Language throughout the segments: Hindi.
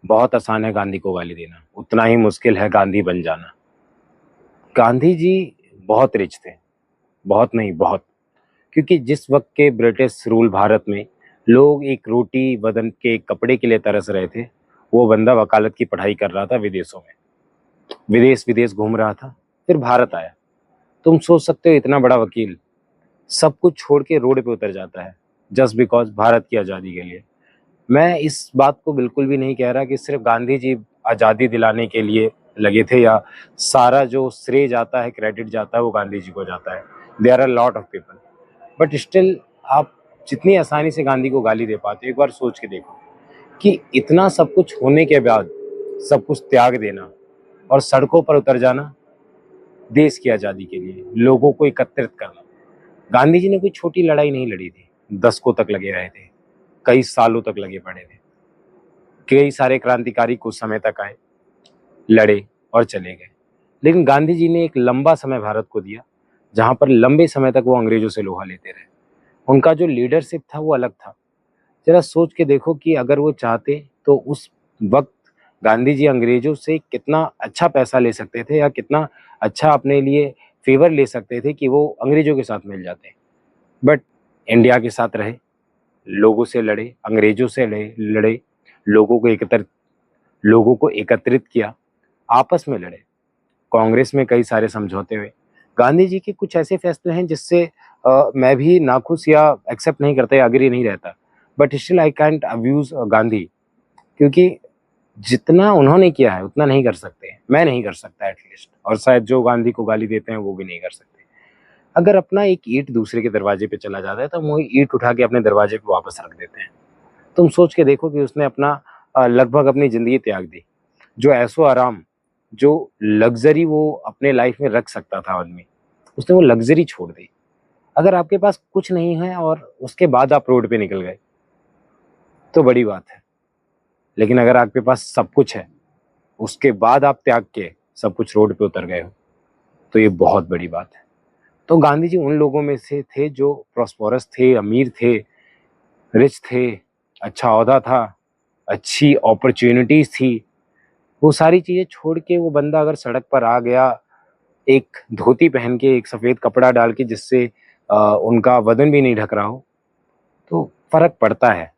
बहुत आसान है गांधी को गाली देना, उतना ही मुश्किल है गांधी बन जाना। गांधी जी बहुत रिच थे, बहुत नहीं बहुत। क्योंकि जिस वक्त के ब्रिटिश रूल भारत में लोग एक रोटी बदन के कपड़े के लिए तरस रहे थे, वो बंदा वकालत की पढ़ाई कर रहा था विदेशों में, विदेश विदेश घूम रहा था, फिर भारत आया। तुम सोच सकते हो इतना बड़ा वकील सब कुछ छोड़ के रोड पे उतर जाता है जस्ट बिकॉज भारत की आज़ादी के लिए। मैं इस बात को बिल्कुल भी नहीं कह रहा कि सिर्फ गांधी जी आज़ादी दिलाने के लिए लगे थे या सारा जो श्रेय जाता है, क्रेडिट जाता है, वो गांधी जी को जाता है। There are lot of people, but still आप जितनी आसानी से गांधी को गाली दे पाते हो, एक बार सोच के देखो कि इतना सब कुछ होने के बाद सब कुछ त्याग देना और सड़कों पर उतर जाना देश की आज़ादी के लिए, लोगों को एकत्रित करना। गांधी जी ने कोई छोटी लड़ाई नहीं लड़ी थी, दशकों तक लगे रहे थे, कई सालों तक लगे पड़े थे। कई सारे क्रांतिकारी कुछ समय तक आए, लड़े और चले गए, लेकिन गांधी जी ने एक लंबा समय भारत को दिया जहां पर लंबे समय तक वो अंग्रेजों से लोहा लेते रहे। उनका जो लीडरशिप था वो अलग था। जरा सोच के देखो कि अगर वो चाहते तो उस वक्त गांधी जी अंग्रेजों से कितना अच्छा पैसा ले सकते थे या कितना अच्छा अपने लिए फेवर ले सकते थे कि वो अंग्रेजों के साथ मिल जाते। बट इंडिया के साथ रहे, लोगों से लड़े, अंग्रेजों से लड़े, लोगों को एकत्रित किया, आपस में लड़े। कांग्रेस में कई सारे समझौते हुए। गांधी जी के कुछ ऐसे फैसले हैं जिससे मैं भी नाखुश या एक्सेप्ट नहीं करता या अग्री नहीं रहता, but still I can't abuse Gandhi, क्योंकि जितना उन्होंने किया है उतना नहीं कर सकते, मैं नहीं कर सकता एटलीस्ट, और शायद जो गांधी को गाली देते हैं वो भी नहीं कर सकते। अगर अपना एक ईंट दूसरे के दरवाजे पे चला जाता है तो हम वही ईंट उठा के अपने दरवाजे पे वापस रख देते हैं। तुम सोच के देखो कि उसने अपना लगभग अपनी जिंदगी त्याग दी। जो ऐशो आराम, जो लग्जरी वो अपने लाइफ में रख सकता था आदमी, उसने वो लग्जरी छोड़ दी। अगर आपके पास कुछ नहीं है और उसके बाद आप रोड पे निकल गए तो बड़ी बात है, लेकिन अगर आपके पास सब कुछ है, उसके बाद आप त्याग के सब कुछ रोड पे उतर गए हो, तो ये बहुत बड़ी बात है। तो गांधी जी उन लोगों में से थे जो प्रॉस्परस थे, अमीर थे, रिच थे, अच्छा ओहदा था, अच्छी अपॉर्चुनिटीज थी। वो सारी चीजें छोड़ के वो बंदा अगर सड़क पर आ गया, एक धोती पहन के, एक सफेद कपड़ा डाल के जिससे उनका बदन भी नहीं ढक रहा हो, तो फर्क पड़ता है।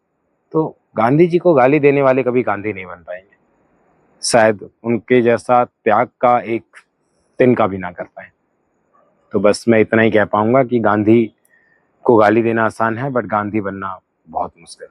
तो गांधी जी को गाली देने वाले कभी गांधी नहीं बन पाएंगे, शायद उनके जैसा त्याग का एक तिनका भी ना कर पाए। तो बस मैं इतना ही कह पाऊंगा कि गांधी को गाली देना आसान है, बट गांधी बनना बहुत मुश्किल।